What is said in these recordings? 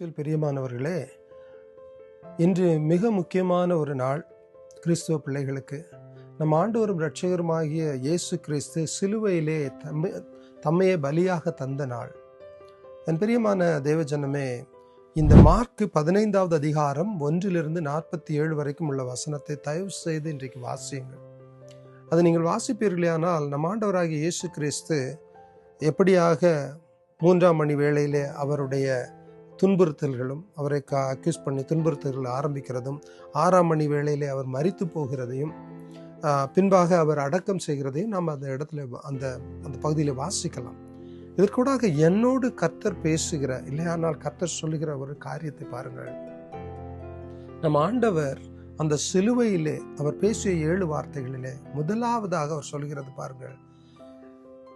இயேசுவில் பிரியமானவர்களே, இன்று மிக முக்கியமான ஒரு நாள் கிறிஸ்துவ பிள்ளைகளுக்கு. நம் ஆண்டவரும் இரட்சகருமாகிய இயேசு கிறிஸ்து சிலுவையிலே தம்மையே பலியாக தந்த நாள். என் பிரியமான தேவஜனமே, இந்த மார்க் 15வது அதிகாரம் 1 - 47 வரைக்கும் உள்ள வசனத்தை தயவு செய்து இன்றைக்கு வாசியுங்கள். அதை நீங்கள் வாசிப்பீர்களானால், நம் ஆண்டவராகிய இயேசு கிறிஸ்து எப்படியாக 3ஆம் மணி வேளையிலே அவருடைய துன்புறுத்தல்களும், அவரை அக்யூஸ் பண்ணி துன்புறுத்தல்கள் ஆரம்பிக்கிறதும், 6ஆம் மணி வேளையிலே அவர் மரித்து போகிறதையும், பின்பாக அவர் அடக்கம் செய்கிறதையும் நாம் அந்த இடத்துல அந்த பகுதியில் வாசிக்கலாம். இதற்கூடாக என்னோடு கர்த்தர் பேசுகிற, இல்லையானால் கர்த்தர் சொல்லுகிற ஒரு காரியத்தை பாருங்கள். நம் ஆண்டவர் அந்த சிலுவையிலே அவர் பேசிய 7 வார்த்தைகளிலே முதலாவதாக அவர் சொல்கிறது பாருங்கள்,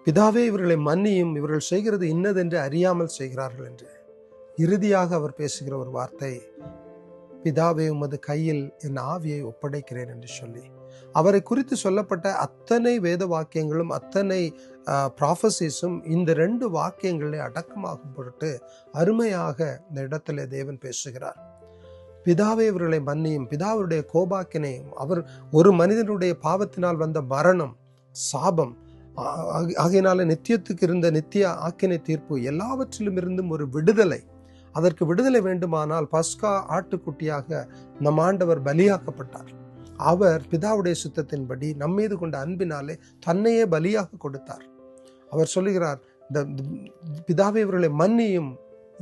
பிதாவே இவர்களை மன்னியும், இவர்கள் செய்கிறது இன்னதென்று அறியாமல் செய்கிறார்கள் என்று. இறுதியாக அவர் பேசுகிற ஒரு வார்த்தை, பிதாவே உமது கையில் என் ஆவியை ஒப்படைக்கிறேன் என்று சொல்லி, அவரை குறித்து சொல்லப்பட்ட அத்தனை வேத வாக்கியங்களும் அத்தனை ப்ராஃபசிஸும் இந்த 2 வாக்கியங்களே அடக்கமாகும் பொருட்டு அருமையாக இந்த இடத்துல தேவன் பேசுகிறார். பிதாவே இவர்களை மன்னியும், பிதாவுடைய கோபாக்கினையும், அவர் ஒரு மனிதனுடைய பாவத்தினால் வந்த மரணம், சாபம் ஆகையினால நித்தியத்துக்கு இருந்த நித்திய ஆக்கினை தீர்ப்பு, எல்லாவற்றிலும் இருந்தும் ஒரு விடுதலை. அதற்கு விடுதலை வேண்டுமானால் பஸ்கா ஆட்டுக்குட்டியாக நம் ஆண்டவர் பலியாக்கப்பட்டார். அவர் பிதாவுடைய சுத்தத்தின்படி நம்மீது கொண்ட அன்பினாலே தன்னையே பலியாக கொடுத்தார். அவர் சொல்லுகிறார், இந்த பிதாவே இவர்களை மன்னியும்,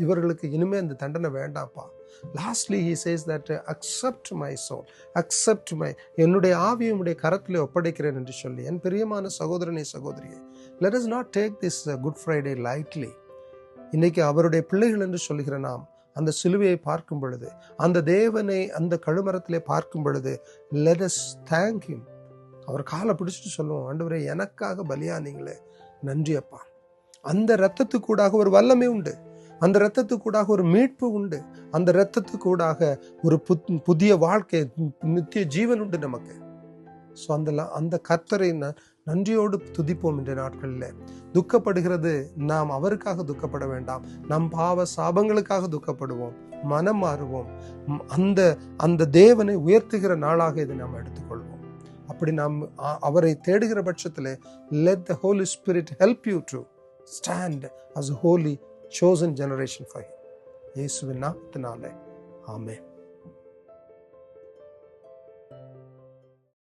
இவர்களுக்கு இனிமே இந்த தண்டனை வேண்டாப்பா. Lastly he says that accept my soul, accept my, என்னுடைய ஆவியை உம்முடைய கரத்திலே ஒப்படைக்கிறேன் என்று சொல்லி. என் பிரியமான சகோதரனே சகோதரியே, let us not take this Good Friday lightly. இன்னைக்கு அவருடைய பிள்ளைகள் என்று சொல்லுகிற நாம் அந்த சிலுவையை பார்க்கும் பொழுது, அந்த தேவனை அந்த கழுமரத்திலே பார்க்கும் பொழுது, let us thank him. அவர் காலை பிடிச்சிட்டு சொல்லுவோம், ஆண்டவரே எனக்காக பலியானீங்களே, நன்றி அப்பா. அந்த இரத்தத்துக்கூடாக ஒரு வல்லமை உண்டு, அந்த இரத்தத்துக்கூடாக ஒரு மீட்பு உண்டு, அந்த இரத்தத்துக்கூடாக ஒரு புதிய வாழ்க்கை, நித்திய ஜீவன் உண்டு நமக்கு. ஸோ அந்த கர்த்தரை நன்றியோடு துதிப்போம். இன்றைய நாட்களில் துக்கப்படுகிறது நாம் அவருக்காக துக்கப்பட வேண்டாம், நம் பாவ சாபங்களுக்காக துக்கப்படுவோம், மனம் மாறுவோம், அந்த தேவனை உயர்த்துகிற நாளாக இதை நாம் எடுத்துக்கொள்வோம். அப்படி நாம் அவரை தேடுகிற பட்சத்தில் let the Holy Spirit help you to stand as a holy chosen generation for him. இயேசுவின் நாமத்தினாலே ஆமென்.